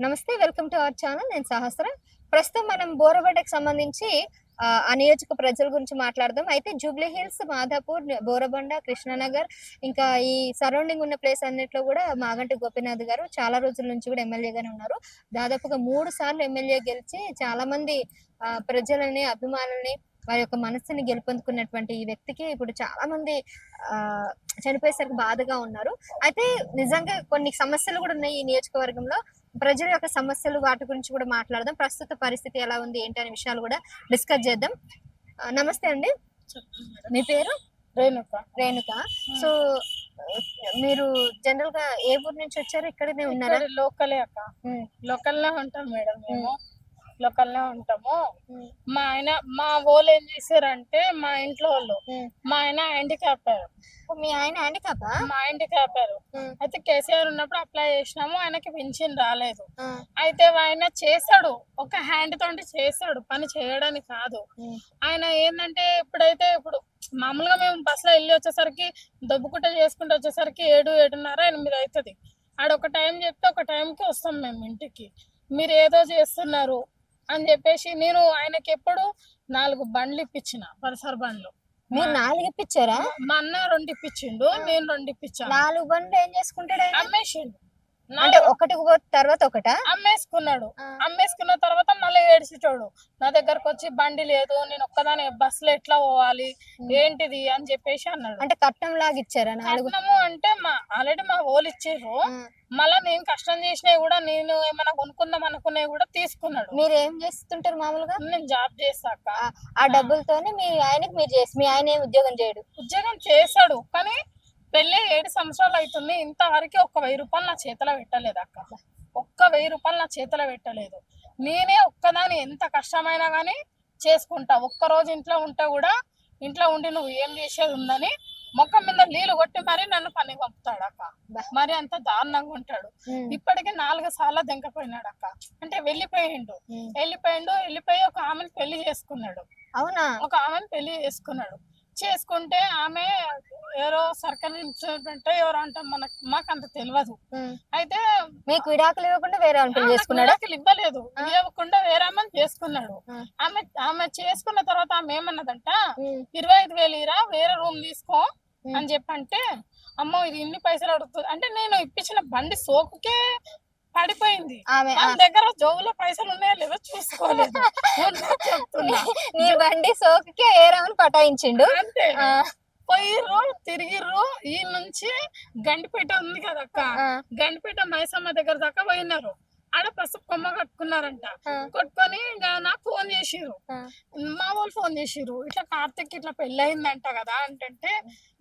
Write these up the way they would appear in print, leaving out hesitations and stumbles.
నమస్తే. Welcome to our channel. నేను సహస్ర. ప్రస్తుతం మనం బోరబండకి సంబంధించి ఆ నియోజక ప్రజల గురించి మాట్లాడదాం. అయితే జూబ్లీ హిల్స్, మాధాపూర్, బోరబండ, కృష్ణానగర్ ఇంకా ఈ సరౌండింగ్ ఉన్న ప్లేస్ అన్నిట్లో కూడా మాగంటి గోపీనాథ్ గారు చాలా రోజుల నుంచి కూడా ఎమ్మెల్యేగానే ఉన్నారు. దాదాపుగా 3 సార్లు ఎమ్మెల్యే గెలిచి చాలా మంది ప్రజలని, అభిమానుల్ని వారి యొక్క మనస్సుని గెలుపొందుకున్నటువంటి ఈ వ్యక్తికి ఇప్పుడు చాలా మంది చనిపోయేసరికి బాధగా ఉన్నారు. అయితే నిజంగా కొన్ని సమస్యలు కూడా ఉన్నాయి ఈ నియోజకవర్గంలో. ప్రజల యొక్క సమస్యలు వాటి గురించి కూడా మాట్లాడదాం. ప్రస్తుత పరిస్థితి ఎలా ఉంది ఏంటి అనే విషయాలు కూడా డిస్కస్ చేద్దాం. నమస్తే అండి. మీ పేరు? రేణుక. రేణుక. సో మీరు జనరల్ గా ఏ ఊరు నుంచి వచ్చారు? ఇక్కడనే ఉన్నారా? లోకలే అక్క. లోకల్నే ఉంటాం మేడం. మేము లోకల్నే ఉంటాము. మా వాళ్ళు ఏం చేశారంటే మా ఇంట్లో వాళ్ళు మా ఆయన హ్యాండిక్యాప్. మీ ఆయన హ్యాండిక్యాప్? మా హ్యాండిక్యాప్. అయితే కేసీఆర్ ఉన్నప్పుడు అప్లై చేసినాము, ఆయనకి పింఛన్ రాలేదు. అయితే ఆయన చేశాడు, ఒక హ్యాండ్ తోటి చేశాడు, పని చేయడానికి కాదు. ఆయన ఏంటంటే ఇప్పుడు మామూలుగా మేము బస్సులో వెళ్ళి వచ్చేసరికి దొబ్బుకుంట చేసుకుంటూ వచ్చేసరికి 7-7:30, 8 అవుతుంది. ఆడొక టైం చెప్తే ఒక టైంకి వస్తాం మేము ఇంటికి. మీరు ఏదో చేస్తున్నారు అని చెప్పేసి నేను ఆయనకి ఎప్పుడు 4 బండ్లు ఇప్పించిన, పల్సర్ బండ్లు. మీరు 4 ఇప్పించారా? మా అన్న 2 ఇప్పించిండు, నేను 2 ఇప్పించాను. 4 బండ్లు ఏం చేసుకుంటాడు? అమ్మేసిండు. అంటే ఒకటి తర్వాత ఒకట అమ్మేసుకున్నాడు. అమ్మేసుకున్న తర్వాత మళ్ళీ ఏడ్చేటోడు, నా దగ్గరకు వచ్చి బండి లేదు, నేను ఒక్కదాని బస్సులో ఎట్లా పోవాలి ఏంటిది అని చెప్పేసి అన్నాడు. అంటే కట్నం లాగా ఇచ్చారా? కట్నము అంటే ఆల్రెడీ మా వాళ్ళు ఇచ్చారు. మళ్ళా నేను కష్టం చేసినవి కూడా, నేను ఏమైనా కొనుక్కుందాం అనుకునేవి కూడా తీసుకున్నాడు. మీరు ఏం చేస్తుంటారు మామూలుగా? నేను జాబ్ చేస్తాక ఆ డబ్బులతోనే మీ ఆయనకి మీరు చేసి, మీ ఆయన ఏం ఉద్యోగం చేయడు? ఉద్యోగం చేశాడు, కానీ పెళ్ళి 7 సంవత్సరాలు అవుతుంది, ఇంతవరకు ఒక్క 1000 రూపాయలు నా చేతిలో పెట్టలేదు అక్క. ఒక్క 1000 రూపాయలు నా చేతిలో పెట్టలేదు. నేనే ఒక్కదాని ఎంత కష్టమైనా కానీ చేసుకుంటా. ఒక్కరోజు ఇంట్లో ఉంటే కూడా, ఇంట్లో ఉండి నువ్వు ఏం చేసేది ఉందని మొక్క మీద నీళ్లు కొట్టి మరి నన్ను పని పంపుతాడు అక్క. మరి అంత దారుణంగా ఉంటాడు. ఇప్పటికి 4 సార్లు దెంకపోయినాడు అక్క. అంటే వెళ్ళిపోయి ఒక ఆమెను పెళ్లి చేసుకున్నాడు. అవునా? ఒక ఆమెను పెళ్లి చేసుకుంటే ఆమె ఎవరో సర్కరించినట్టే ఎవరో అంటాం, మాకు అంత తెలియదు. అయితే మీకు విడాకులు ఇవ్వకుండా వేరే చేసుకున్నాడు? విడాకులు ఇవ్వకుండా వేరే ఆమెను చేసుకున్నాడు. ఆమె చేసుకున్న తర్వాత ఆమె ఏమన్నదంట, 25,000 ఇరా, వేరే రూమ్ తీసుకో అని చెప్పంటే, అమ్మో ఇది ఇన్ని పైసలు అడుగుతుంది అంటే, నేను ఇప్పించిన బండి సోకుకే పడిపోయింది. మన దగ్గర జోబులో పైసలు ఉన్నాయో లేదో చూసుకోలేదు. చెప్తున్నా, నీ బండి సోకుకే ఏరామని పటాయించిండు. అంతే. పోయిర్రు, తిరిగిర్రు. ఈ నుంచి గండిపేట ఉంది కదక్క, గండిపేట మైసమ్మ దగ్గర దాకా పోయినారు. ఆడ పసుపు కొమ్మ కట్టుకున్నారంట. కొట్టుకొని నాకు ఫోన్ చేసిర్రు, మా వాళ్ళు ఫోన్ చేసిర్రు, ఇట్లా కార్తిక్ ఇట్లా పెళ్లి అయిందంట కదా అంటే,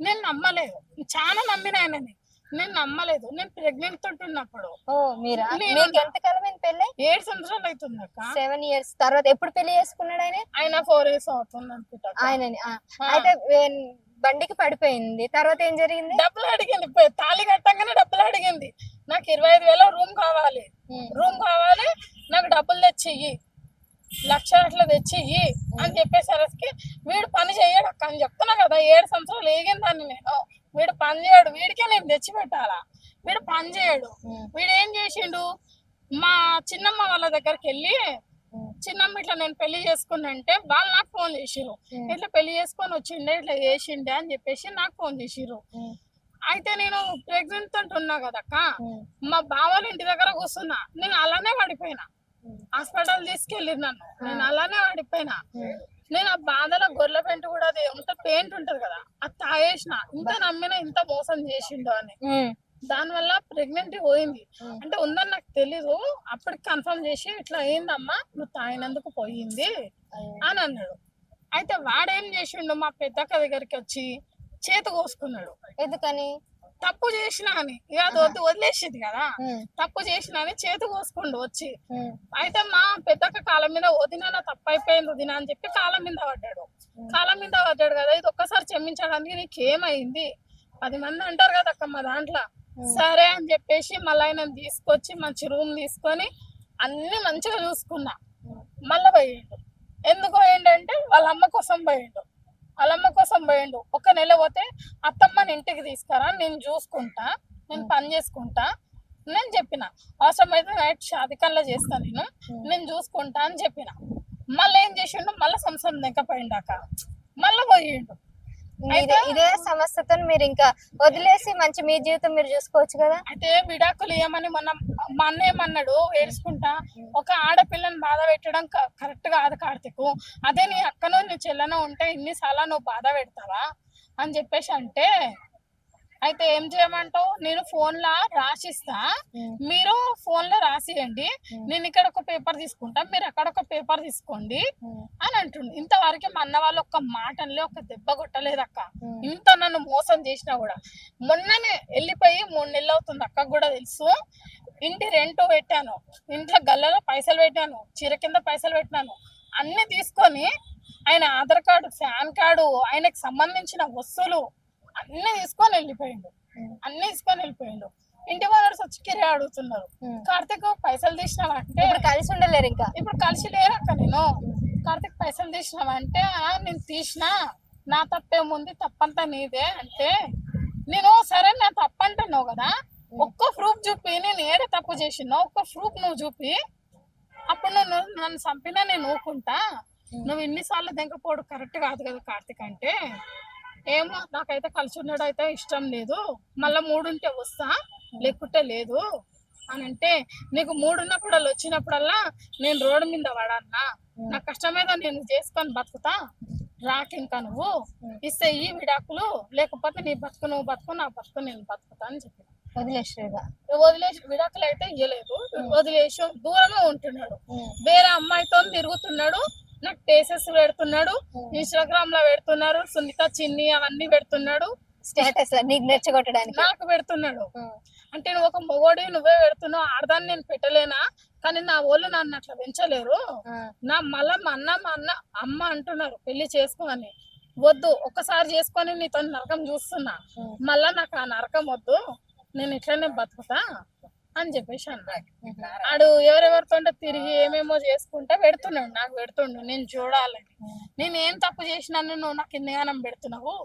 నేను నమ్మలేదు. చాలా నమ్మిన ఆయనని, నేను నమ్మలేదు. నేను ప్రెగ్నెంట్ తోటి ఉన్నప్పుడు. ఎంతకాలం పెళ్లి? 7 సంవత్సరాలు అవుతుంది అక్క. 7 years తర్వాత ఎప్పుడు పెళ్లి చేసుకున్నాడు ఆయన? 4 years అవుతుంది అనుకుంటా. ఆయనని అయితే బండికి పడిపోయింది. తర్వాత ఏం జరిగింది? డబ్బులు అడిగింది, తాళి కట్టంగానే డబ్బులు అడిగింది. నాకు 25,000 రూమ్ కావాలి, నాకు డబ్బులు తెచ్చియ్యి, 1,00,000 అట్లా తెచ్చియ్యి అని చెప్పేసరికి, వీడు పని చేయడు అక్క అని చెప్తున్నా కదా. 7 సంవత్సరాలు ఏగిందాన్ని నేను. వీడు పని చేయడు, వీడికే నేను తెచ్చి పెట్టాలా. వీడు పని చేయడు. వీడు ఏం చేసిండు, మా చిన్నమ్మ వాళ్ళ దగ్గరికి వెళ్ళి, చిన్నమ్మ ఇట్లా నేను పెళ్లి చేసుకున్నంటే వాళ్ళు నాకు ఫోన్ చేసిర్రు, ఇట్లా పెళ్లి చేసుకొని వచ్చిండే, ఇట్లా చేసిండే అని చెప్పేసి నాకు ఫోన్ చేసిర్రు. అయితే నేను ప్రెగ్నెంట్ తోటి ఉన్నా కదక్క, మా బావల ఇంటి దగ్గర కూర్చున్నా. నేను అలానే పడిపోయినా, హాస్పిటల్ తీసుకెళ్ళి నన్ను, నేను అలానే పడిపోయినా. నేను ఆ బాధలో గొర్రెల పెంట కూడా, అది పెయింట్ ఉంటది కదా, అది తాగేసిన. ఇంత నమ్మిన, ఇంత మోసం చేసిండు అని. దానివల్ల ప్రెగ్నెంట్ పోయింది. అంటే ఉందని నాకు తెలీదు. అప్పటికి కన్ఫర్మ్ చేసి, ఇట్లా అయిందమ్మా, నువ్వు తాగినందుకు పోయింది అని అన్నాడు. అయితే వాడేం చేసిండు, మా పెద్దక్క దగ్గరికి వచ్చి చేతి కోసుకున్నాడు. ఎందుకని? తప్పు చేసినా అని. ఇక అది వదిలేసింది కదా, తప్పు చేసినా అని చేతి కోసుకుండు వచ్చి. అయితే మా పెద్దక్క కాలం మీద, వదిన తప్పు అయిపోయింది వదిన అని చెప్పి కాలం మీద పడ్డాడు కదా. ఇది ఒక్కసారి క్షమించడానికి నీకేమైంది? 10 మంది అంటారు కదా అక్క మా దాంట్లో. సరే అని చెప్పేసి మళ్ళీ ఆయన తీసుకొచ్చి మంచి రూమ్ తీసుకొని అన్ని మంచిగా చూసుకున్నా. మళ్ళీ పోయిండు. ఎందుకు పోయిండంటే వాళ్ళ అమ్మ కోసం పోయిండు. 1 నెల పోతే, అత్తమ్మని ఇంటికి తీసుకురా, నేను చూసుకుంటా, నేను పని చేసుకుంటా, నేను చెప్పిన అవసరమైతే నైట్ షాదికల్లా చేస్తా నేను చూసుకుంటా అని చెప్పిన. మళ్ళీ ఏం చేసిండు, మళ్ళీ సంవత్సరం దెంకపోయిండాక మళ్ళీ పోయిండు. ఇదే సమస్యతో మీరు ఇంకా వదిలేసి మంచి మీ జీవితం మీరు చూసుకోవచ్చు కదా. అయితే విడాకులు ఏమని మా అన్న ఏమన్నాడు ఏడ్చుకుంటా, ఒక ఆడపిల్లని బాధ పెట్టడం కరెక్ట్ కాదు కార్తీక్, అదే నీ అక్కనో నీ చెల్లెనో ఉంటే ఇన్నిసార్లు నువ్వు బాధ పెడతావా అని చెప్పేసి అంటే, అయితే ఏం చేయమంటావు, నేను ఫోన్ లా రాసిస్తా, మీరు ఫోన్ లో రాసియండి, నేను ఇక్కడ ఒక పేపర్ తీసుకుంటా, మీరు అక్కడ ఒక పేపర్ తీసుకోండి అని అంటుండు. ఇంతవరకు మా అన్న వాళ్ళు ఒక్క మాటలే ఒక దెబ్బ కొట్టలేదు అక్క. ఇంత నన్ను మోసం చేసినా కూడా. మొన్ననే వెళ్ళిపోయి 3 నెలలు అవుతుంది, అక్కకు కూడా తెలుసు. ఇంటి రెంట్ పెట్టాను, ఇంట్లో గల్లలో పైసలు పెట్టాను, చీర కింద పైసలు పెట్టినాను, అన్ని తీసుకొని ఆయన ఆధార్ కార్డు, ఫ్యాన్ కార్డు, ఆయనకు సంబంధించిన వస్తువులు అన్ని తీసుకొని వెళ్ళిపోయిండు. ఇంటి ఓనర్స్ వచ్చి కిరాయి అడుగుతున్నారు, కార్తీక్ పైసలు తీసినావంటే కలిసి ఉండలేరు, ఇంకా ఇప్పుడు కలిసి లేరక్క. నేను కార్తీక్ పైసలు తీసినావంటే నేను తీసినా, నా తప్పేముంది, తప్పంతా నీదే అంటే, నేను సరే నా తప్పంటున్నావు కదా, ఒక్క ప్రూఫ్ చూపి, నేను ఏడే తప్పు చేసినా ఒక్క ప్రూఫ్ నువ్వు చూపి, అప్పుడు నన్ను చంపినా నేను ఊరుకుంటా, నువ్వు ఇన్నిసార్లు దెంకపోవడం కరెక్ట్ కాదు కదా కార్తీక్ అంటే, ఏమో నాకైతే కలిసి ఉండడం అయితే ఇష్టం లేదు, మళ్ళీ 3 ఉంటే వస్తా లేకుంటే లేదు అని అంటే, నీకు 3 ఉన్నప్పుడు వచ్చినప్పుడల్లా నేను రోడ్డు మీద పడన్నా, నా కష్టం మీద నేను చేసుకొని బతుకుతా, రాకింకా నువ్వు ఇస్తే ఈ విడాకులు, లేకపోతే నీ బతుకు నువ్వు బతుకు, నా బతుకు నేను బతుకుతా అని చెప్పి వదిలేసి విడాకులు అయితే ఇయ్యలేదు. వదిలేసి దూరంగా ఉంటున్నాడు, వేరే అమ్మాయితో తిరుగుతున్నాడు, నాకు టేసెస్ పెడుతున్నాడు, ఇన్స్టాగ్రామ్ లో పెడుతున్నారు, సునీత చిన్ని అవన్నీ పెడుతున్నాడు, స్టేటస్ నీకు నెచ్చగొట్టడానికి నాకు పెడుతున్నాడు. అంటే నువ్వు ఒక మొగోడి నువ్వే పెడుతున్నావు, ఆడదాన్ని నేను పెట్టలేనా, కానీ నా వాళ్ళు నన్ను అట్లా పెంచలేరు, నా మళ్ళా మా అన్న అమ్మ అంటున్నారు పెళ్లి చేసుకోని, వద్దు ఒక్కసారి చేసుకొని నీతో నరకం చూస్తున్నా, మళ్ళా నాకు ఆ నరకం వద్దు, నేను ఇట్లనే బతుకుతా అని చెప్పేసి అన్నాడు. ఆడు ఎవరెవరితో తిరిగి ఏమేమో చేసుకుంటే పెడుతున్నాడు, నాకు పెడుతుండు, నేను చూడాలని, నేను ఏం తప్పు చేసినా నువ్వు నాకు ఇన్నిగానం పెడుతున్నావు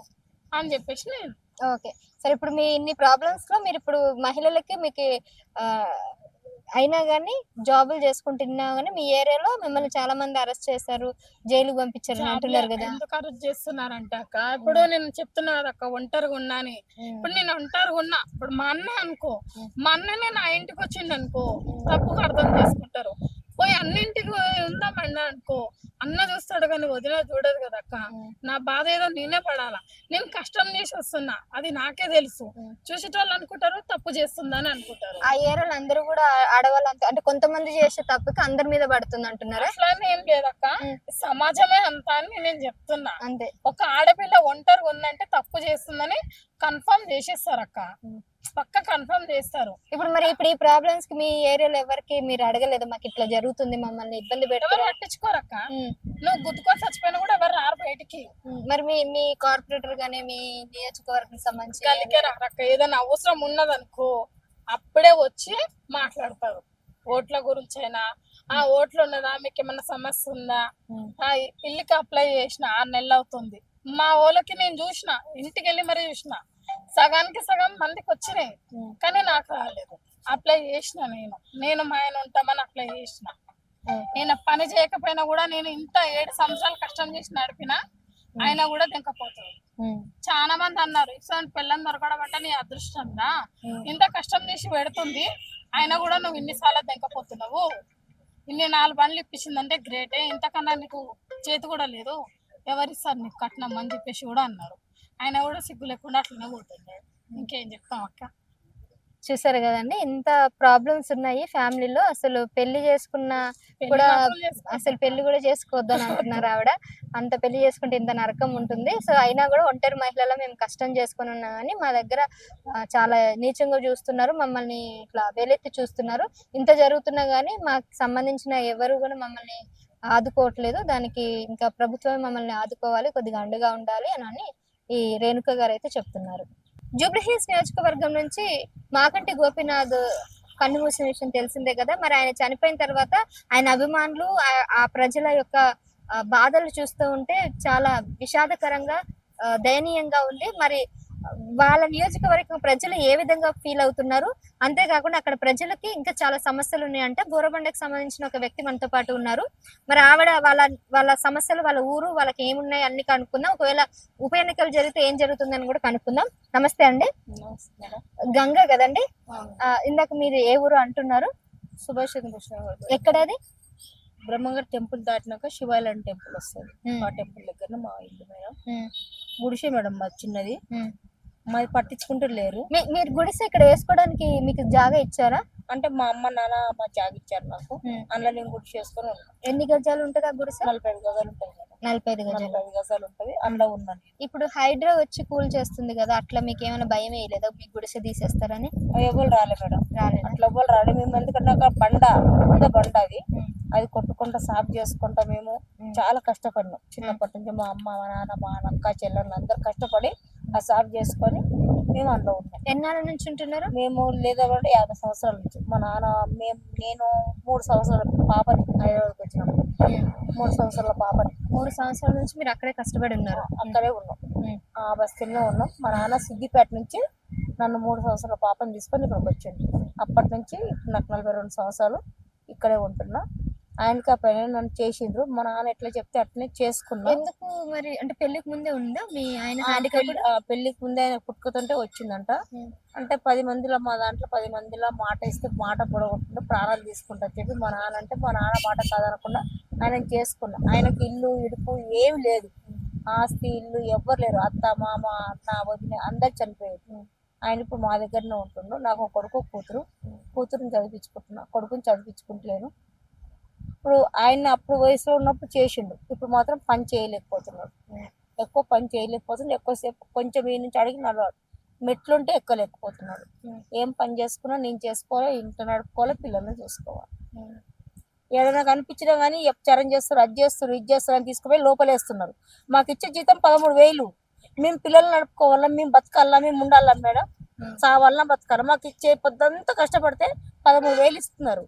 అని చెప్పేసి నేను. ఓకే, సరే ఇప్పుడు మీ ఇన్ని ప్రాబ్లమ్స్ లో మీరు ఇప్పుడు మహిళలకి మీకు అయినా కానీ జాబులు చేసుకుంటున్నా గానీ మీ ఏరియాలో మిమ్మల్ని చాలా మంది అరెస్ట్ చేశారు, జైలుకు పంపించారు అంటున్నారు కదా. ఎందుకు అరెస్ట్ చేస్తున్నారంటే అక్క, ఇప్పుడు నేను చెప్తున్నా కదా అక్క ఒంటరిగా ఉన్నా అని, ఇప్పుడు నేను ఒంటరిగా ఉన్నా, ఇప్పుడు మా అన్న అనుకో, మా అన్ననే నా ఇంటికి వచ్చిండు అనుకో, తప్పుగా అర్థం చేసుకుంటారు, పోయి అన్నింటికి ఉందామన్నా అనుకో, అన్న చూస్తాడు కానీ వదిన చూడదు కదా అక్క. నా బాధ ఏదో నేనే పడాలా, నేను కష్టం చేసి వస్తున్నా, అది నాకే తెలుసు, చూసేటోళ్ళు అనుకుంటారు తప్పు చేస్తుందని అనుకుంటారు. ఆ ఏరియాలో అందరూ కూడా ఆడవాళ్ళు అంటే కొంతమంది చేసే తప్పుకి అందరి మీద పడుతుంది అంటున్నారు. అట్లా ఏం లేదక్క, సమాజమే అంతా అని నేను చెప్తున్నా. అంతే, ఒక ఆడపిల్ల ఒంటరిగా ఉందంటే తప్పు చేస్తుందని కన్ఫర్మ్ చేసేస్తారు అక్క, పక్క కన్ఫర్మ్ చేస్తారు. ఇప్పుడు ఈ ప్రాబ్లమ్స్ కి మీ ఏరియాలో ఎవరికి మీరు అడగలేదు, మాకు ఇట్లా జరుగుతుంది మమ్మల్ని ఇబ్బంది ఎవరు పట్టించుకోరక్క, నువ్వు గుద్దుకొని చచ్చిపోయినా కూడా ఎవరు రారు బయటికి. మరి మీ కార్పొరేటర్ గానీ మీ నియోజకవర్గం సంబంధించి గల్లికే రారక్క, ఏదైనా అవసరం ఉన్నదనుకో అప్పుడే వచ్చి మాట్లాడతారు, ఓట్ల గురించి అయినా, ఆ ఓట్లు ఉన్నదా, మీకు ఏమన్నా సమస్య ఉందా, ఇల్లుకి అప్లై చేసిన 6 నెలలు అవుతుంది, మా వాళ్ళకి నేను చూసిన, ఇంటికి వెళ్ళి మరీ చూసిన, సగానికి సగం మందికి వచ్చినాయి కానీ నాకు రాలేదు. అప్లై చేసిన నేను మా ఆయన ఉంటామని అప్లై చేసిన, నేను పని చేయకపోయినా కూడా, నేను ఇంత 7 సంవత్సరాలు కష్టం చేసి నడిపినా ఆయన కూడా దింకపోతుంది. చాలా మంది అన్నారు, ఇసోని పిల్లని దొరకడం అంటే నీ అదృష్టం రా, ఇంత కష్టం చేసి పెడుతుంది ఆయన కూడా నువ్వు ఇన్నిసార్లు దింకపోతున్నావు, ఇన్ని 4 బండ్లు ఇప్పించిందంటే గ్రేటే, ఇంతకన్నా నీకు చేతి కూడా లేదు, ఎవరిస్తారు నీకు కట్నం అని చెప్పేసి కూడా అన్నారు. ఆయన కూడా సిగ్గు లేకుండా అట్లనే పోతున్నాడు. ఇంకేం చెప్తాం అక్క. చూసారు కదండి, ఇంత ప్రాబ్లమ్స్ ఉన్నాయి ఫ్యామిలీలో. అసలు పెళ్లి చేసుకున్న కూడా అసలు పెళ్లి కూడా చేసుకోవద్దని అంటున్నారు ఆవిడ. అంత పెళ్లి చేసుకుంటే ఇంత నరకం ఉంటుంది. సో అయినా కూడా ఒంటరి మహిళలో మేము కష్టం చేసుకుని ఉన్నాం కానీ మా దగ్గర చాలా నీచంగా చూస్తున్నారు, మమ్మల్ని ఇట్లా వేలెత్తి చూస్తున్నారు. ఇంత జరుగుతున్నా కానీ మాకు సంబంధించిన ఎవరు కూడా మమ్మల్ని ఆదుకోవట్లేదు. దానికి ఇంకా ప్రభుత్వమే మమ్మల్ని ఆదుకోవాలి, కొద్దిగా అండగా ఉండాలి అని ఈ రేణుక గారు అయితే చెప్తున్నారు. జూబ్లీహిల్స్ నియోజకవర్గం నుంచి మాకంటి గోపీనాథ్ కన్ను మూసిన విషయం తెలిసిందే కదా. మరి ఆయన చనిపోయిన తర్వాత ఆయన అభిమానులు ఆ ప్రజల యొక్క బాధలు చూస్తూ ఉంటే చాలా విషాదకరంగా దయనీయంగా ఉంది. మరి వాళ్ళ నియోజకవర్గం ప్రజలు ఏ విధంగా ఫీల్ అవుతున్నారు, అంతేకాకుండా అక్కడ ప్రజలకి ఇంకా చాలా సమస్యలు ఉన్నాయంట. బోరబండకి సంబంధించిన ఒక వ్యక్తి మనతో పాటు ఉన్నారు. మరి ఆవిడ వాళ్ళ సమస్యలు, వాళ్ళ ఊరు, వాళ్ళకి ఏమున్నాయి అన్ని కనుక్కుందాం. ఒకవేళ ఉప ఎన్నికలు జరిగితే ఏం జరుగుతుందని కూడా కనుక్కుందాం. నమస్తే అండి. గంగ కదండి? ఇందాక మీరు ఏ ఊరు అంటున్నారు? సుభాష్ చంద్రబోస్ ఎక్కడది? బ్రహ్మంగారు టెంపుల్ దాటినాక శివాలయం టెంపుల్ వస్తుంది. ఆ టెంపుల్ దగ్గర మా ఇల్లు మేడం. గుడిసే మేడం మాది చిన్నది. మాది పట్టించుకుంటారు లేరు. మీరు గుడిసె ఇక్కడ వేసుకోవడానికి మీకు జాగా ఇచ్చారా? అంటే మా అమ్మ నాన్న మా జాగా ఇచ్చారు నాకు. అందులో నేను గుడిసె వేసుకొని ఉన్నాను. ఎన్ని గజాలు ఉంటుంది ఆ గుడిసె? 45 గజాలు ఉంటుంది మేడం. 45 గజాలు. 45 గజాలు ఉంటుంది. అందులో ఉన్నాను. ఇప్పుడు హైడ్రా వచ్చి కూల్ చేస్తుంది కదా, అట్లా మీకు ఏమైనా భయం వేయలేదా మీ గుడిసె తీసేస్తారని? ఎవరు రాలే మేడం. రాలేదు. అట్లా ఎవరు రాలే. మేము ఎందుకంటే ఒక బండ అది కొట్టుకుంటా సాఫ్ చేసుకుంటా మేము చాలా కష్టపడినాం. చిన్నప్పటి నుంచి మా అమ్మ మా నాన్న మా అక్క చెల్లెళ్ళు అందరు కష్టపడి ఆ సాఫ్ చేసుకొని మేము అందులో ఉన్నాం. ఎన్నాళ్ళ నుంచి ఉంటున్నారు? మేము లేదా 50 సంవత్సరాల నుంచి. మా నాన్న నేను 3 సంవత్సరాల పాపని హైదరాబాద్కి వచ్చినప్పుడు 3 సంవత్సరాల పాపని. 3 సంవత్సరాల నుంచి మీరు అక్కడే కష్టపడి ఉన్నారు? అక్కడే ఉన్నాం. ఆ బస్తీలో ఉన్నాం. మా నాన్న సిద్దిపేట నుంచి నన్ను 3 సంవత్సరాల పాపని తీసుకొని ఇక్కడికి వచ్చింది. అప్పటి నుంచి నాకు 42 సంవత్సరాలు ఇక్కడే ఉంటున్నా. ఆయనకి ఆ పని నన్ను చేసిండ్రు. మా నాన్న ఎట్లా చెప్తే అట్లనే చేసుకున్నా. ఎందుకు మరి? అంటే పెళ్లికి ముందే ఉందా మీ ఆయన హ్యాండిక్యాప్? పెళ్లికి ముందే ఆయన పుట్టుకతుంటే వచ్చిందంట. అంటే 10 మందిలో మా దాంట్లో 10 మందిలో మాట ఇస్తే మాట పొడగొట్టుకుంటే ప్రాణాలు తీసుకుంటా చెప్పి మా నాన్న అంటే మా నాన్న మాట కాదనకుండా ఆయన చేసుకున్నా. ఆయనకి ఇల్లు ఇడుపు ఏం లేదు. ఆస్తి ఇల్లు ఎవ్వరు లేరు. అత్త మామ అన్న వదిన అందరు చనిపోయారు. ఆయన ఇప్పుడు మా దగ్గరనే ఉంటుండు. నాకు ఒక కొడుకు కూతురుని చదివించుకుంటున్నా. కొడుకుని చదివించుకుంటలేను. ఇప్పుడు ఆయన అప్పుడు వయసులో ఉన్నప్పుడు చేసిండు. ఇప్పుడు మాత్రం పని చేయలేకపోతున్నాడు. ఎక్కువ పని చేయలేకపోతున్నాడు. ఎక్కువసేపు కొంచెం ఈ నుంచి అడిగి నడవాడు. మెట్లుంటే ఎక్కలేకపోతున్నాడు. ఏం పని చేసుకున్నా నేను చేసుకోవాలి, ఇంట్లో నడుపుకోవాలి, పిల్లల్ని చూసుకోవాలి. ఏదైనా కనిపించినా కానీ ఎప్చారం చేస్తారు, అది చేస్తారు, ఇది చేస్తారు అని తీసుకుపోయి లోపలేస్తున్నారు. మాకు ఇచ్చే జీతం 13,000. మేము పిల్లల్ని నడుపుకోవాలా, మేము బతకాలా, మేము ఉండాలా మేడం? చావాలన్నా బతకాలి. మాకు ఇచ్చే పొద్దంతా కష్టపడితే 13,000 ఇస్తున్నారు.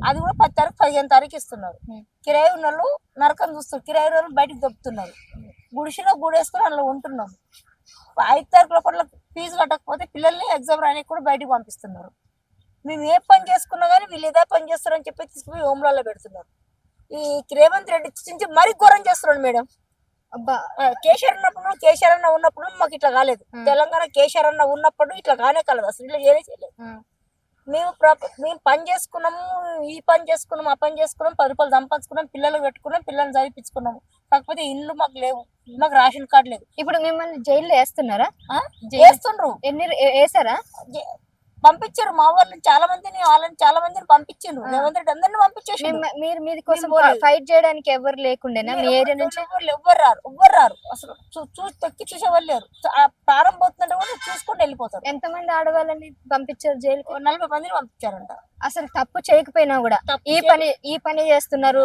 అది కూడా 10 తారీఖు 15 తారీఖు ఇస్తున్నారు. కిరాయి ఉన్న వాళ్ళు నరకం చూస్తారు. కిరాయి వాళ్ళు బయటకు దొబ్బుతున్నారు. గుడిసిలో గూడేసుకొని అందులో ఉంటున్నాం. 5 తారీఖు లోపల ఫీజు కట్టకపోతే పిల్లల్ని ఎగ్జామ్ రాయడానికి కూడా బయటకు పంపిస్తున్నారు. మేము ఏ పని చేసుకున్నా కానీ వీళ్ళు ఏదో పని చేస్తారని చెప్పి తీసుకుపోయి హోమ్లలో పెడుతున్నారు. ఈ రేవంత్ రెడ్డి నుంచి మరీ ఘోరం చేస్తున్నాడు మేడం. కేసీఆర్ అన్న ఉన్నప్పుడు మాకు ఇట్లా కాలేదు. తెలంగాణ కేసీఆర్ అన్న ఉన్నప్పుడు ఇట్లా కాలేదు. అసలు ఇట్లా చేయలేదు. మేము పని చేసుకున్నాము, ఈ పని చేసుకున్నాము, ఆ పని చేసుకున్నాం, 10 రూపాయలు సంపాదించుకున్నాం, పిల్లలు పెట్టుకున్నాం, పిల్లల్ని చదివించుకున్నాము. కాకపోతే ఇల్లు మాకు లేవు, మాకు రేషన్ కార్డు లేదు. ఇప్పుడు మిమ్మల్ని జైల్లో వేస్తున్నారా? వేస్తుండ్రు. వేసారా? పంపించారు. మా వాళ్ళని చాలా మందిని పంపించారు. రేవంత్ రెడ్డి అందరిని పంపించేసి మీరు మీది కోసం ఫైట్ చేయడానికి ఎవరు లేకుండేనా మీ ఏరియా నుంచి? ఎవ్వరు రారు. అసలు తొక్కి చూసేవాళ్ళు లేరు. ప్రారంభమవుతుందంటే కూడా చూసుకుంటూ వెళ్ళిపోతారు. ఎంతమంది ఆడవాళ్ళని పంపించారు జైలుకి? 40 మందిని పంపించారంట. అసలు తప్పు చేయకపోయినా కూడా ఈ పని చేస్తున్నారు,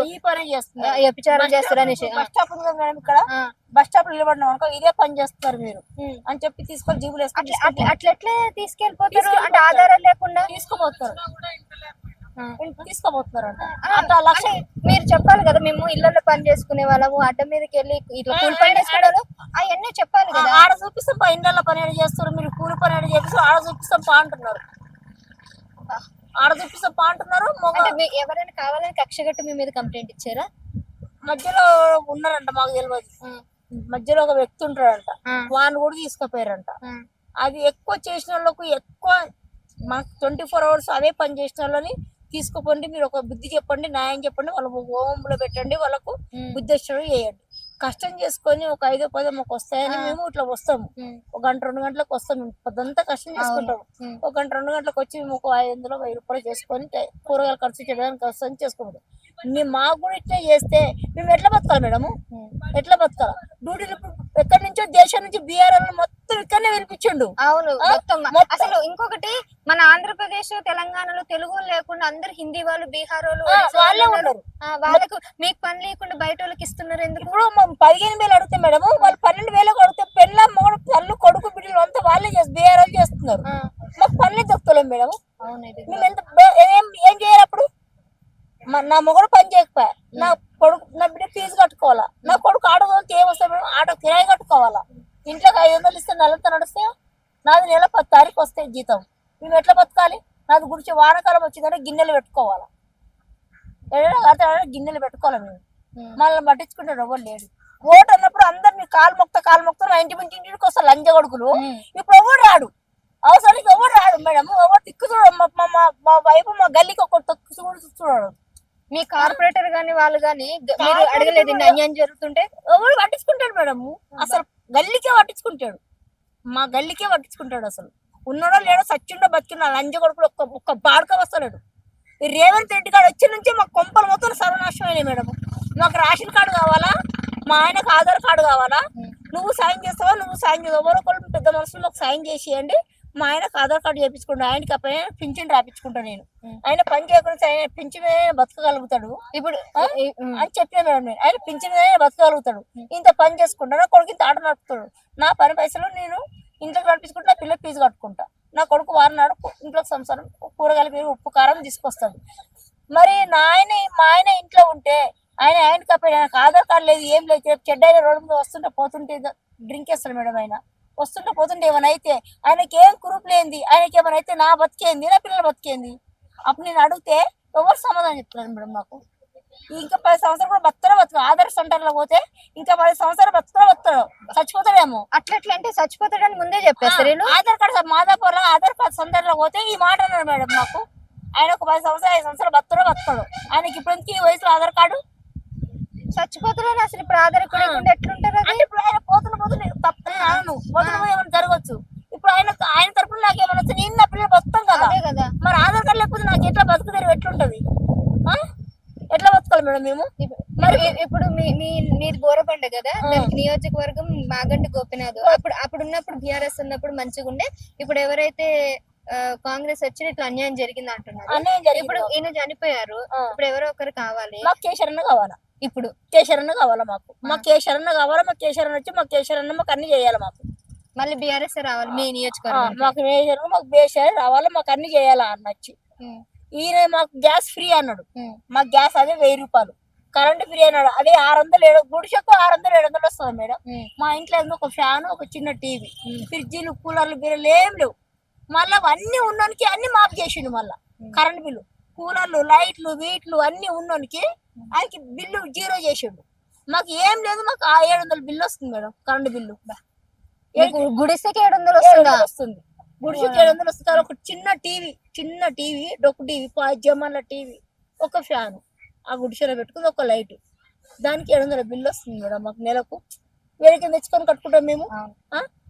వ్యభిచారం చేస్తారు అనేసి. బస్ స్టాప్ ఉంది కదా మేడం, ఇక్కడ బస్ స్టాప్ నిలబడినాం అనుకో, ఇదే పని చేస్తున్నారు మీరు అని చెప్పి తీసుకొని జీబులు వేసుకొని అట్లెట్లే తీసుకెళ్ళిపోతారు. అంటే ఆధారం లేకుండా తీసుకుపోతారు మీరు చెప్పాలి కదా, మేము ఇళ్లలో పని చేసుకునే వాళ్ళము, అడ్డ మీదకి వెళ్ళి ఇట్లా కూలి పని చేసుకోవడం అవన్నీ చెప్పాలి కదా. ఆడ చూపిస్తాం ఇళ్లలో పని ఏడు చేస్తారు, మీరు కూలి పని ఏడు చేపిస్తారు, ఆడ చూపిస్తాం అంటున్నారు. ఎవరైనా కావాలని కక్షగట్టు మీ మీద కంప్లైంట్ ఇచ్చారా? మధ్యలో ఉన్నారంట, మాకు తెలియదు. మధ్యలో ఒక వ్యక్తి ఉంటాడంట, వాళ్ళు కూడా తీసుకుపోయారంట. అది ఎక్కువ చేసిన వాళ్ళకు ఎక్కువ మాకు 24 hours అదే పని చేసిన వాళ్ళని తీసుకుపోండి, మీరు ఒక బుద్ధి చెప్పండి, న్యాయం చెప్పండి, వాళ్ళ హోంలో పెట్టండి, వాళ్ళకు బుద్ధి వచ్చేటట్టు చేయండి. కష్టం చేసుకొని ఒక 5-10 మాకు వస్తాయని మేము ఇట్లా వస్తాము. 1 గంట 2 గంటలకు వస్తాం. మేము పొద్దంతా కష్టం చేసుకుంటాము. 1 గంట 2 గంటలకు వచ్చి మేము ఒక 500-1000 రూపాయలు చేసుకొని కూరగాయలు ఖర్చు చేయడానికి కష్టం చేసుకుంటాం. మేము మాకు కూడా ఇట్లా చేస్తే మేము ఎట్లా బతకాలి మేడము? ఎట్లా బతకాలి? డ్యూటీలు ఎక్కడి నుంచో దేశం నుంచి బీఆర్ఎల్ మొత్తం ఇక్కడనే వినిపించండు. అవును, అసలు ఇంకొకటి మన ఆంధ్రప్రదేశ్ తెలంగాణలో తెలుగు లేకుండా అందరు హిందీ వాళ్ళు, బీహార్ వాళ్ళే ఉన్నారు. వాళ్ళకు మీకు పని లేకుండా బయట వాళ్ళకి ఇస్తున్నారు ఎందుకు? ఇప్పుడు 15,000 అడిగితే మేడం, వాళ్ళు 12,000 అడిగితే పెళ్ళ మొగడు తల్లు కొడుకు బిడ్డలు అంతా వాళ్ళే బీఆర్ వాళ్ళు చేస్తున్నారు. మాకు పనులే దొరుకుతలేం మేడం. మేము ఎంత ఏం చేయాలి అప్పుడు? నా మొగడు పని చేయకపోయా, నా కొడుకు నా బిడ్డ ఫీజు కట్టుకోవాలా, నా కొడుకు ఆటో ఏమొస్తా మేడం? ఆటో కిరాయి కట్టుకోవాలా, ఇంట్లోకి 500 ఇస్తే నెలంతా నడుస్తాయా? నాది నెల 10 తారీఖు వస్తే జీతం, మేము ఎట్లా బతకాలి? నాది గురించి వానకాలం వచ్చిందంటే గిన్నెలు పెట్టుకోవాలా, గిన్నెలు పెట్టుకోవాలి మేము. మళ్ళీ పట్టించుకుంటాడు ఎవరు లేడు. ఓటు అన్నప్పుడు అందరినీ కాలు మొక్త మా ఇంటి నుంచి ఇంటికి వస్తారు లంజ కొడుకులు. ఇప్పుడు ఎవరు రాడు, అవసరానికి ఎవరు రాడు మేడం. ఎవరు దిక్కు చూడడు, మా వైపు మా గల్లీకి ఒక తొక్కు చూడడు. మీ కార్పొరేటర్ గాని వాళ్ళు గాని మీరు అడగలేదు అన్యాయం జరుగుతుంటే? ఎవరు పట్టించుకుంటాడు మేడం, అసలు గల్లీకే పట్టించుకుంటాడు, మా గల్లీకే పట్టించుకుంటాడు. అసలు ఉన్నాడో లేడో సచ్చిండో బతికిన లంజ కొడుకులు ఒక్క బాడుక వస్తలేడు. ఈ రేవంత్ రెడ్డి గారు వచ్చి నుంచి మా కొంపలు మొత్తం సర్వనాశనం అయినాయి మేడం. మాకు రేషన్ కార్డు కావాలా, మా ఆయనకు ఆధార్ కార్డు కావాలా, నువ్వు సాయం చేస్తావా, నువ్వు సాయం చేస్తావు, ఎవరో ఒకరు పెద్ద మనుషులు మాకు సాయం చేసేయండి, మా ఆయనకు ఆధార్ కార్డు చేయించుకుంటా, ఆయనకి అప్పుడు పింఛన్ రాపించుకుంటా నేను, ఆయన పని చేయకుండా ఆయన పింఛన్ బతకగలుగుతాడు ఇప్పుడు అని చెప్పిన మేడం. నేను ఆయన పింఛన్ బతకగలుగుతాడు, ఇంత పని చేసుకుంటా, నా కొడుకు ఇంత ఆట నడుపుతాడు, నా పని పైసలు నేను ఇంట్లోకి నడిపించుకుంటా, నా పిల్ల ఫీజు కట్టుకుంటా, నా కొడుకు వారినాడు ఇంట్లోకి సంసారం కూరగాయల పేరు ఉప్పు కారం తీసుకొస్తాడు. మరి మా ఆయన ఇంట్లో ఉంటే ఆయనకి అప్పుడు ఆయనకు ఆధార్ కార్డు లేదు, ఏం లేదు, చెడ్డ రోడ్డు మీద వస్తుంటే పోతుంటే డ్రింక్ వేస్తాడు మేడం. ఆయన వస్తుంటే పోతుంటే ఏమైనా అయితే ఆయనకి ఏం కురూపు లేనిది, ఆయనకి ఏమైనా అయితే నా బతికేంది, నా పిల్లలు బతికేంది. అప్పుడు నేను అడిగితే ఎవరు సమాధానం చెప్తున్నారు మేడం నాకు. ఇంకా 10 సంవత్సరాలు కూడా బతకడు, ఆధార్ సెంటర్ లో పోతే ఇంకా 10 సంవత్సరాలు బతకడు, చచ్చిపోతాడేమో. అట్లా అంటే చచ్చిపోతాడని ముందే చెప్పేస్తారు. ఆధార్ కార్డు మాదాపూర్ లో ఆధార్ కార్డు సెంటర్ లో పోతే ఈ మాట అన్నాడు మేడం నాకు. ఆయన ఒక 10 సంవత్సరాలు 5 సంవత్సరాలు బతకడు. ఆయనకి ఇప్పుడు ఈ వయసులో ఆధార్ కార్డు చచ్చిపోతాడని అసలు ఇప్పుడు ఆధార్ కార్డు ఎట్లుంటారు? అంటే ఇప్పుడు ఆయన పోతున్న తప్పని అను ఏమైనా జరగచ్చు. ఇప్పుడు ఆయన తరపున నాకు ఏమైనా వస్తే నేను నా పిల్లలు బతుకుతాం కదా, మరి ఆధార్ కార్డు లేకపోతే నాకు ఎట్లా బతుకుతారు, ఎట్లుంటది, ఎట్లా బతకాలి మేడం మేము? మరి ఇప్పుడు మీది బోరబండ కదా, నియోజకవర్గం మాగంటి గోపినాథ్. అప్పుడు ఉన్నప్పుడు బీఆర్ఎస్ ఉన్నప్పుడు మంచిగా ఉండే, ఇప్పుడు ఎవరైతే కాంగ్రెస్ వచ్చి ఇట్లా అన్యాయం జరిగింది అంటున్నారు. ఇప్పుడు ఈయన చనిపోయారు, ఇప్పుడు ఎవరో ఒకరు కావాలి. మాకు కేసరన్న కావాలా, ఇప్పుడు కేసరన్న కావాలా, మాకు కేసరన్న కావాలా, మాకు కేసరన్న వచ్చి మాకు కేసరన్న మాకు అన్ని చేయాలి. మాకు మళ్ళీ బీఆర్ఎస్ రావాలి మీ నియోజకవర్గం, మాకు బేసర్ రావాలా, మాకు అన్ని చేయాలా అన్నొచ్చి. ఈయన మాకు గ్యాస్ ఫ్రీ అన్నాడు, మాకు గ్యాస్ అదే 1000 రూపాయలు, కరెంట్ ఫ్రీ అన్నాడు, అదే 600 గుడిసెకు 600-700 వస్తుంది మేడం. మా ఇంట్లో ఒక ఫ్యాన్, ఒక చిన్న టీవీ, ఫ్రిడ్జీలు, కూలర్లు, బీరలు ఏం లేవు. మళ్ళీ అవన్నీ ఉన్నోనికి అన్ని మాఫ్ చేసిండు. మళ్ళా కరెంట్ బిల్లు, కూలర్లు, లైట్లు, వీట్లు అన్ని ఉన్నోనికి ఆయనకి బిల్లు 0 చేసిండు. మాకు ఏం లేదు, మాకు 700 బిల్లు వస్తుంది మేడం, కరెంట్ బిల్లు. గుడిసెకి 700 వస్తుంది, గుడిసెకి 700 వస్తుంది. ఒక చిన్న టీవీ డొక్కు టీవీ, జమాన్ల టీవీ, ఒక ఫ్యాన్, ఆ గుడిసెలో పెట్టుకుని ఒక లైట్, దానికి 700 బిల్లు వస్తుంది మేడం. మాకు నెలకు వేరే కింద తెచ్చుకొని కట్టుకుంటాం మేము.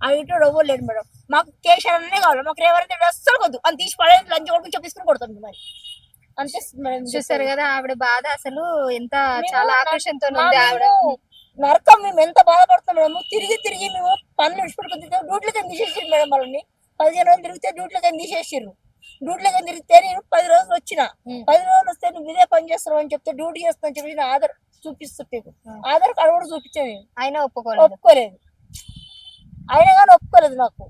ఆ ఇంట్లో ఎవ్వరు లేదు మేడం, మాకు కేసీఆర్ కావాలి, మాకు రేవంత్ రెడ్డి అస్సలు కొద్దు అని తీసి పడే లంచ్ కొడుకుని చెప్పేసుకుని కొడతాం మరి. అంతే మేడం. చూసారు కదా ఆవిడ బాధ, అసలు ఎంత చాలా ఆకర్షణతో ఉంది ఆవిడ. నరకం మేము ఎంత బాధపడుతున్నాం మేడం. తిరిగి మేము పనులు విడిచిపెట్టుకుని డ్యూటీలకి తీసేసారు మేడం. వాళ్ళని 15 రోజులు తిరిగితే డ్యూటీలకి తీసేసారు. డ్యూటీలకి తిరిగితే నేను 10 రోజులు వచ్చిన, 10 రోజులు వస్తే నువ్వు ఇదే పని చేస్తున్నావు అని చెప్తే డ్యూటీ చేస్తాను అని చెప్పి ఆధార్ చూపిస్తుంటే, ఆధార్ కార్డు కూడా చూపించాను నేను. ఆయన ఒప్పుకోలేదు, అయినా కానీ ఒప్పుకోలేదు. నాకు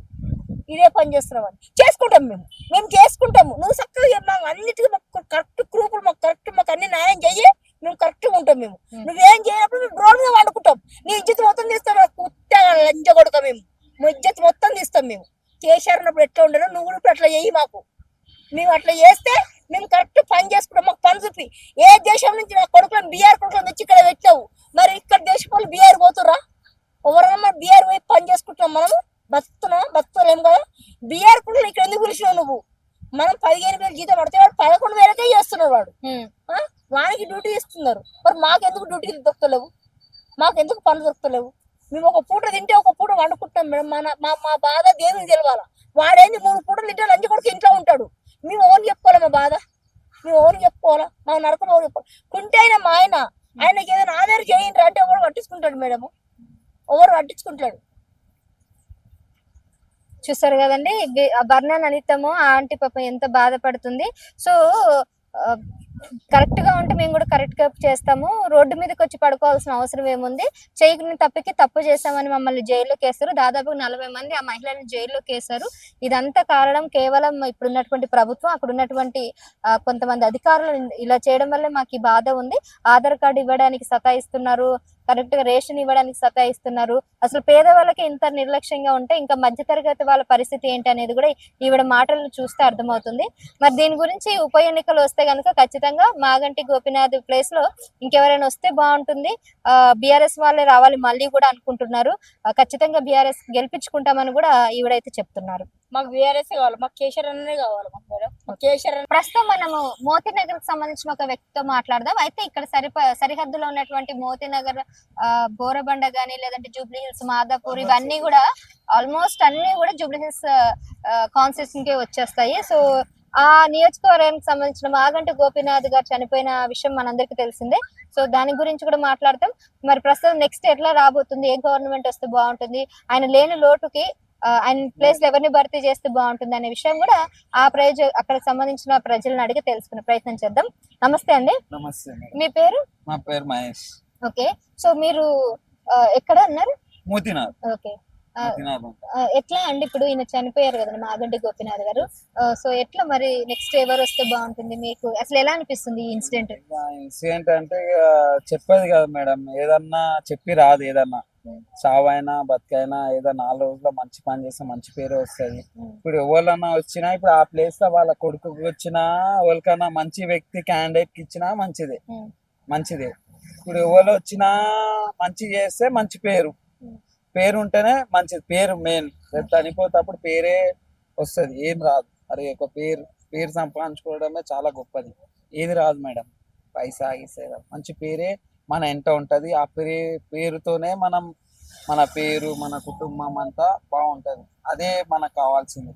ఇదే పని చేస్తున్నావు అని. చేసుకుంటాం మేము చేసుకుంటాము. నువ్వు చక్కగా మాకు అన్నిటికీ మాకు కరెక్ట్ గ్రూపులు, మాకు అన్ని న్యాయం చెయ్యి, మేము కరెక్ట్గా ఉంటాం. నువ్వేం చేయనప్పుడు మేము డ్రోన్ మీద వండుకుంటాం. నీ ఇజ్జత్ మొత్తం తీస్తాం, కుత్తగా లంచ కొడక మేము ఇజ్జత్ మొత్తం తీస్తాం. మేము చేశారన్నప్పుడు ఎట్లా ఉండడం, నువ్వు కూడా ఇప్పుడు అట్లా చెయ్యి మాకు. మేము అట్లా చేస్తే మేము కరెక్ట్ పని చేసుకుంటాం. మాకు పని చూపి. ఏ దేశం నుంచి నా కొడుకులను బీఆర్ కొడుకులను తెచ్చి ఇక్కడ పెట్టావు, మరి ఇక్కడ దేశం వాళ్ళు బీఆర్ పోతురా? ఎవరన్నా బీఆర్ పోయి పని చేసుకుంటున్నాం, మనము బతుకుతలేము కదా. బీఆర్ కొడుకులు ఇక్కడ ఎందుకు పిలిచినావు నువ్వు? మనం 15,000 జీతం పడితే వాడు 11,000కే చేస్తున్నాడు. వాడు వానికి డ్యూటీ ఇస్తున్నారు, మరి మాకెందుకు డ్యూటీలు దొరకలేవు? మాకెందుకు పనులు దొరకలేవు? మేము ఒక పూట తింటే ఒక పూట వండుకుంటున్నాం మేడం. మా బాధ దేవునికి తెలవాలా. వాడేంది 3 పూటలు తింటే లంచ్ కొడుకు ఇంట్లో ఉంటాడు. మేము ఓన్ చెప్పుకోవాలా మా బాధ, మేము ఓన్ చెప్పుకోవాలా, మా నరకం ఓన్ చెప్పుకోవాలి. కుంటే అయినా మా ఆయనకి ఏదైనా ఆధారం చేయండి అంటే ఎవరు పట్టించుకుంటాడు మేడము, ఎవరు పట్టించుకుంటాడు. చూసారు కదండి బర్ణన్ అనితము ఆ ఆంటీ పాప ఎంత బాధపడుతుంది. సో కరెక్ట్ గా ఉంటే మేము కూడా కరెక్ట్ గా చేస్తాము. రోడ్డు మీదకి వచ్చి పడుకోవాల్సిన అవసరం ఏముంది? చేయని తప్పుకి తప్పు చేశామని మమ్మల్ని జైల్లోకి వేస్తారు. దాదాపు 40 మంది ఆ మహిళలను జైల్లోకి వేశారు. ఇదంతా కారణం కేవలం ఇప్పుడున్నటువంటి ప్రభుత్వం, అక్కడ ఉన్నటువంటి కొంతమంది అధికారులు ఇలా చేయడం వల్లే మాకు ఈ బాధ ఉంది. ఆధార్ కార్డు ఇవ్వడానికి సతాయిస్తున్నారు, కరెక్ట్ గా రేషన్ ఇవ్వడానికి సతాయిస్తున్నారు. అసలు పేదవాళ్ళకి ఇంత నిర్లక్ష్యంగా ఉంటే ఇంకా మధ్యతరగతి వాళ్ళ పరిస్థితి ఏంటి అనేది కూడా ఈవిడ మాటలను చూస్తే అర్థమవుతుంది. మరి దీని గురించి ఉప ఎన్నికలు వస్తే కనుక ఖచ్చితంగా మాగంటి గోపీనాథ్ ప్లేస్ లో ఇంకెవరైనా వస్తే బాగుంటుంది. బీఆర్ఎస్ వాళ్ళే రావాలి మళ్ళీ కూడా అనుకుంటున్నారు. ఖచ్చితంగా బీఆర్ఎస్ గెలిపించుకుంటామని కూడా ఈవిడైతే చెప్తున్నారు. మాకు బీఆర్ఎస్ కావాలి, మాకు కేసీఆర్ అన్ననే కావాలి. మాకు మేడం మాకు కేసీఆర్ ప్రస్తుతం మనము మోతీనగర్ కి సంబంధించిన ఒక వ్యక్తితో మాట్లాడదాం. అయితే ఇక్కడ సరిహద్దులో ఉన్నటువంటి మోతీనగర్, బోరబండ గానీ లేదంటే జూబ్లీ హిల్స్, మాదాపూర్ ఇవన్నీ కూడా ఆల్మోస్ట్ అన్ని కూడా జూబ్లీ హిల్స్ కాన్స్టిట్యూషన్ కి వచ్చేస్తాయి. సో ఆ నియోజకవర్గానికి సంబంధించిన మాగంటి గోపీనాథ్ గారు చనిపోయిన విషయం మనందరికీ తెలిసిందే. సో దాని గురించి కూడా మాట్లాడతాం. మరి ప్రస్తుతం నెక్స్ట్ ఎట్లా రాబోతుంది, ఏ గవర్నమెంట్ వస్తే బాగుంటుంది, ఆయన లేని లోటుకి ఆయన ప్లేస్ లో ఎవరిని భర్తీ చేస్తే బాగుంటుంది అనే విషయం కూడా అక్కడ సంబంధించిన ప్రజలను అడిగి తెలుసుకునే ప్రయత్నం చేద్దాం. నమస్తే అండి. నమస్తే మేడం. మీ పేరు? నా పేరు మహేష్. ఓకే. సో మీరు ఎక్కడ అన్నారు? మూతినాథ్. ఓకే. మూతినాథ్. ఎట్లా అండి, ఇప్పుడు ఈయన చనిపోయారు కదండి మాగంటి గోపీనాథ్ గారు. సో ఎట్లా మరి నెక్స్ట్ ఎవరు వస్తే బాగుంటుంది, మీకు అసలు ఎలా అనిపిస్తుంది ఈ ఇన్సిడెంట్? ఇన్సిడెంట్ అంటే ఇక చెప్పేది కదా మేడం, ఏదన్నా చెప్పి రాదు. ఏదన్నా చావైనా బతికైనా ఏదన్నా 4 రోజుల్లో మంచి పని చేస్తే మంచి పేరు వస్తుంది. ఇప్పుడు ఎవరికన్నా వచ్చినా, ఇప్పుడు ఆ ప్లేస్ లో వాళ్ళ కొడుకుకి వచ్చినా, ఎవరికన్నా మంచి వ్యక్తి క్యాండిడేట్ కి ఇచ్చినా మంచిదే. ఇప్పుడు ఎవరు వచ్చినా మంచి చేస్తే మంచి పేరు ఉంటేనే మంచిది. పేరు మెయిన్. రేపు చనిపోతేప్పుడు పేరే వస్తుంది, ఏం రాదు. అరే ఒక పేరు సంపాదించుకోవడమే చాలా గొప్పది. ఏది రాదు మేడం, పైసా ఆగిస్తే మంచి పేరే మన ఎంట ఉంటది. ఆ పేరుతోనే మన పేరు, మన కుటుంబం అంతా బాగుంటది. అదే మనకు కావాల్సింది.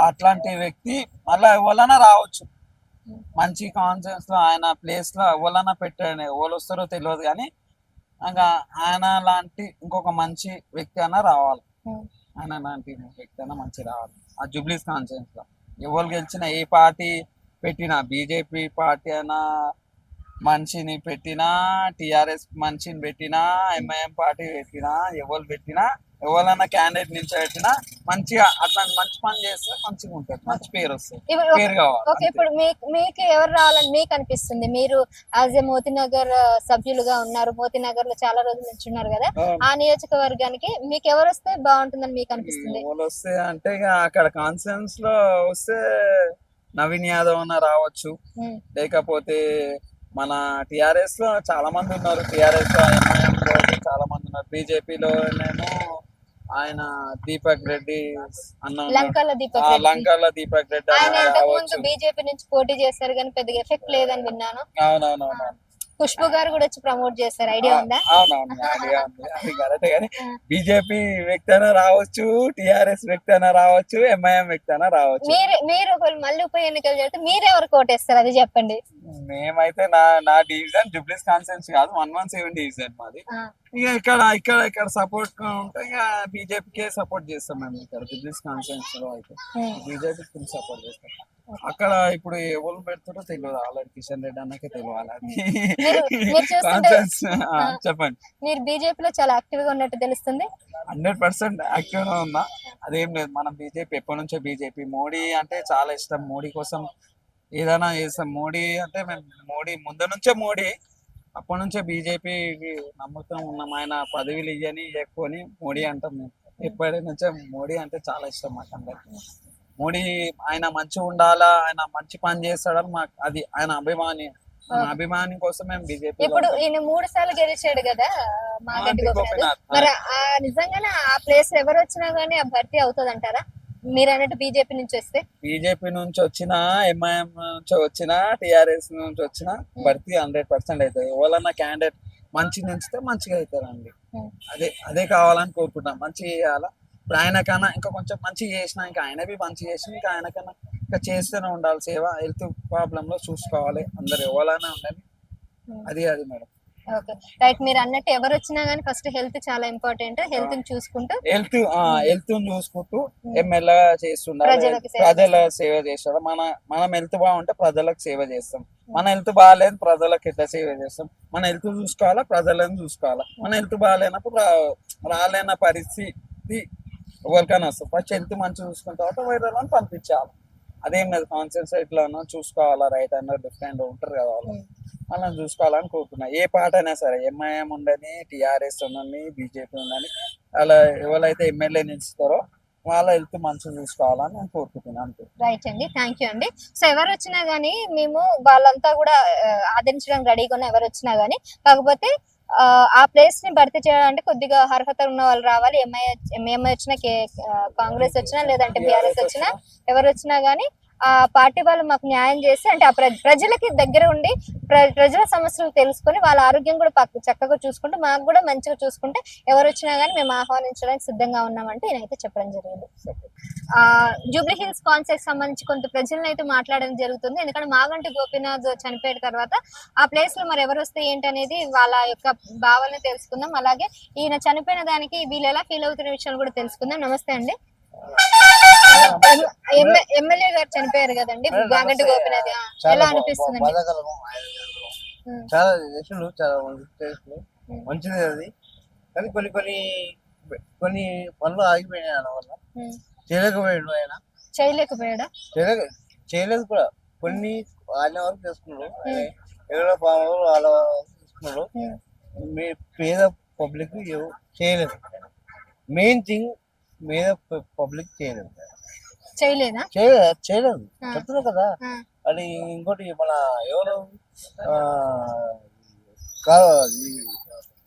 అట్లాంటి వ్యక్తి మళ్ళీ ఎవరైనా రావచ్చు. మంచి కాన్ఫిడెన్స్ లో ఆయన ప్లేస్ లో ఎవరైనా పెట్టాడు, ఎవరు వస్తారో తెలియదు కానీ ఇంకా ఆయన లాంటి ఇంకొక మంచి వ్యక్తి అయినా రావాలి. ఆయన లాంటి వ్యక్తి అయినా మంచి రావాలి. ఆ జూబ్లీస్ కాన్ఫరెన్స్ లో ఎవరు గెలిచినా, ఏ పార్టీ పెట్టినా, బీజేపీ పార్టీ అయినా మనిషిని పెట్టినా, టిఆర్ఎస్ మనిషిని పెట్టినా, ఎంఐఎం పార్టీ పెట్టినా, ఎవరు పెట్టినా, ఎవరైనా క్యాండిడేట్ నుంచి పెట్టినా మంచిగా అట్లాంటి మంచి పని చేస్తే మంచిగా ఉంటుంది, మంచి పేరు వస్తుంది. పేరు కావాలి. ఓకే. ఇప్పుడు మీకు ఎవరు రావాలని మీకు అనిపిస్తుంది? మీరు యాజ్ ఏ మోతీనగర్ సభ్యులుగా ఉన్నారు, మోతీనగర్ లో చాలా రోజుల నుంచి ఉన్నారు కదా, ఆ నియోజకవర్గానికి మీకు ఎవరు వస్తే బాగుంటుందని మీకు అనిపిస్తుంది? ఎవరు వస్తే అంటే ఇక అక్కడ కాన్ఫరెన్స్ లో వస్తే నవీన్ యాదవ్ అన్న రావచ్చు, లేకపోతే మన టిఆర్ఎస్ లో చాలా మంది ఉన్నారు. టిఆర్ఎస్ లో చాలా మంది ఉన్నారు. బీజేపీలోనేమో ఆయన దీపక్ రెడ్డి అన్న, లంకల దీపక్ రెడ్డి ఆయన ఇంతకు ముందు బీజేపీ నుంచి పోటీ చేశారు కానీ పెద్దగా ఎఫెక్ట్ లేదని విన్నాను. అవునవునవును. ఖుష్బు గారు కూడా వచ్చి ప్రమోట్ చేస్తారు, ఐడియా ఉందా? అవునవును, ఐడియా ఉంది. అది కరెక్ట్. కానీ బీజేపీ వ్యక్తి అయినా రావచ్చు, టిఆర్ఎస్ వ్యక్తి అయినా రావచ్చు, ఎంఐఎం వ్యక్తి అయినా రావచ్చు. మీరు మళ్ళీ ఉప ఎన్నికలు చేస్తే మీరెవరు కోటేస్తారు అది చెప్పండి. మేమైతే నా డివిజన్ జూబ్లీస్ కాన్స్టిట్యూన్సీ కాదు, 117 డివిజన్ మాది. ఇక ఇక్కడ సపోర్ట్ ఉంటే ఇక బీజేపీకే సపోర్ట్ చేస్తాం మేము. ఇక్కడ జూబ్లీస్ కాన్స్టిట్యూన్సీ లో అయితే బీజేపీ సపోర్ట్ చేస్తాం. అక్కడ ఇప్పుడు ఎవరు పెడుతుందో తెలియదు, ఆల్రెడీ కిషన్ రెడ్డి అన్నకే తెలియాలి. చెప్పండి. మీరు బీజేపీలో చాలా యాక్టివ్ గా ఉన్నట్టు తెలుస్తుంది. 100% యాక్టివ్ గా ఉన్నా. అదేం లేదు, మనం బీజేపీ ఎప్పటి నుంచో బీజేపీ. మోడీ అంటే చాలా ఇష్టం, మోడీ కోసం ఏదైనా చేస్తాం. మోడీ అంటే మేము ముందు నుంచే అప్పటి నుంచే బీజేపీకి నమ్ముతాం ఉన్నాం. ఆయన పదవిలు ఇవ్వని మోడీ అంటాం మేము. ఎప్పటి నుంచే మోడీ అంటే చాలా ఇష్టం మాకు అందరికి. మోడీ ఆయన మంచిగా ఉండాలా, ఆయన మంచి పని చేస్తాడని మాకు అది ఆయన అభిమాని కోసం మేము బీజేపీ. ఇప్పుడు ఈయన 3 సార్లు గెలిచాడు కదా మాగంటి గోపీనాథ్. మరి నిజంగానే ఆ ప్లేస్ ఎవరు వచ్చినా గానీ ఆ భర్తీ అవుతుంది అంటారా? మీరు అన్నట్టు బీజేపీ నుంచి వస్తే, బీజేపీ నుంచి వచ్చినా, ఎంఐఎం నుంచి వచ్చినా, టిఆర్ఎస్ నుంచి వచ్చినా భర్తీ 100% అవుతుంది. ఎవరన్నా క్యాండిడేట్ మంచి నుంచితే మంచిగా అవుతారండి. అదే కావాలని కోరుకుంటాం. మంచి చేయాలా. ఇప్పుడు ఆయనకన్నా ఇంకా కొంచెం మంచి చేసినా, ఇంకా ఆయన మంచి చేసిన, ఇంకా ఆయనకన్నా ఇంకా చేస్తూనే ఉండాలి. సేవ, హెల్త్ ప్రాబ్లమ్ లో చూసుకోవాలి. అందరు ఎవరైనా ఉండాలి. అది మేడం. Okay, right. మీరు అన్నట్టు ఎవరు వచ్చినా గానీ ఫస్ట్ హెల్త్ చాలా ఇంపార్టెంట్. హెల్త్ చూసుకుంటూ ఎమ్మెల్యేగా చేస్తుండాలి, ప్రజల సేవ చేస్తాడు. మనం హెల్త్ బాగుంటే ప్రజలకు సేవ చేస్తాం. మన హెల్త్ బాగాలేదు ప్రజలకు ఎట్లా సేవ చేస్తాం? మన హెల్త్ చూసుకోవాలా, ప్రజలను చూసుకోవాలా. మన హెల్త్ బాగాలేనప్పుడు రాలేన పరిస్థితి ఎవరికైనా వస్తుంది. ఫస్ట్ హెల్త్ మంచిగా చూసుకున్న తర్వాత వేరే వాళ్ళని పంపించాలి. అదేం లేదు, కాన్షియస్ ఇట్లానో చూసుకోవాలా, రైట్ అన్నారు డిఫరెంట్ ఉంటారు కదా వాళ్ళు, వాళ్ళని చూసుకోవాలని కోరుకున్నా. ఏ పార్టీ అయినా సరే, ఎంఐఎం ఉండని, టీఆర్ఎస్ ఉండని, బీజేపీ ఉండని, అలా ఎవరైతే ఎమ్మెల్యే నిలుస్తారో వాళ్ళ హెల్త్ మంచిగా చూసుకోవాలని నేను కోరుకుంటున్నాను అంతే. రైట్ అండి, థ్యాంక్ యూ అండి. సో ఎవరు వచ్చినా గానీ మేము వాళ్ళంతా కూడా ఆదరించడానికి రెడీగా ఉన్న ఎవరు వచ్చినా గానీ, కాకపోతే ఆ ప్లేస్ ని భర్తీ చేయాలంటే కొద్దిగా అర్హత ఉన్న వాళ్ళు రావాలి. ఎంఐ వచ్చినా, కాంగ్రెస్ వచ్చినా, లేదంటే బీఆర్ఎస్ వచ్చినా, ఎవరు వచ్చినా గానీ ఆ పార్టీ వాళ్ళు మాకు న్యాయం చేసి, అంటే ఆ ప్రజలకి దగ్గర ఉండి ప్రజల సమస్యలు తెలుసుకొని వాళ్ళ ఆరోగ్యం కూడా చక్కగా చూసుకుంటూ మాకు కూడా మంచిగా చూసుకుంటే ఎవరు వచ్చినా గానీ మేము ఆహ్వానించడానికి సిద్ధంగా ఉన్నామంటే నేనైతే చెప్పడం జరిగింది. జూబ్లీ హిల్స్ కాన్సెప్ట్ సంబంధించి కొంత ప్రజలను అయితే మాట్లాడడం జరుగుతుంది. ఎందుకంటే మాగంటి గోపీనాథ్ చనిపోయిన తర్వాత ఆ ప్లేస్ లో మరి ఎవరు వస్తే ఏంటి అనేది వాళ్ళ యొక్క భావన తెలుసుకుందాం. అలాగే ఈయన చనిపోయిన దానికి వీళ్ళు ఎలా ఫీల్ అవుతున్న విషయాలు కూడా తెలుసుకుందాం. నమస్తే అండి. ఎమ్మెల్యే గారు చనిపోయారు కదండి, మాగంటి గోపీనాథ్, ఎలా అనిపిస్తుంది? చాలా చేసిండు, చాలా మంచిది అది. కానీ కొన్ని కొన్ని కొన్ని పనులు ఆగిపోయినాయి ఆయన వల్ల. చేయలేకపోయాడు ఆయన, చేయలేకపోయాడా? చేయలేదు కూడా. కొన్ని ఆయన వరకు చేసుకున్నాడు, ఎవరో పాములు వాళ్ళ వరకు చేసుకున్నాడు. మీ పేద పబ్లిక్ చేయలేదు. మెయిన్ థింగ్ పేద పబ్లిక్ చేయలేదు. చేయలేదా? చేయలేదు చెప్తున్నా కదా. అది ఇంకోటి మన ఎవరు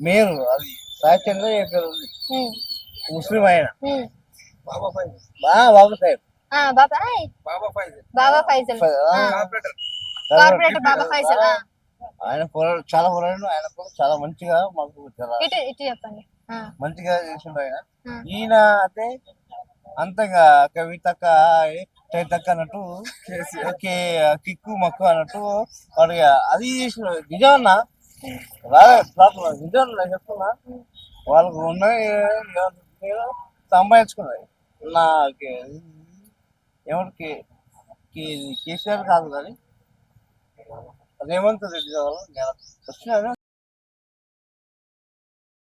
మేయర్, అది సాహిత్యంగా ముస్లిం ఆయన బాబా సాహెబ్, బాబా ఫైజల్, కార్పొరేటర్ బాబా ఫైజల్. ఆయన చాలా పోరాడు. ఆయన కూడా చాలా మంచిగా మాకు ఇటు చెప్పండి. మంచిగా చేసిండు ఆయన. ఈయన అంటే అంతగా కవితక్క తక్క అన్నట్టు, కిక్కు మక్కు అన్నట్టు వాడు అది చేసిన నిజమన్న నిజం చెప్తున్నా. వాళ్ళకు ఉన్నది సంపాదించుకున్నది. నా ఎవరికి కేసీఆర్ కాదు కానీ రేవంత్ రెడ్డి వచ్చిన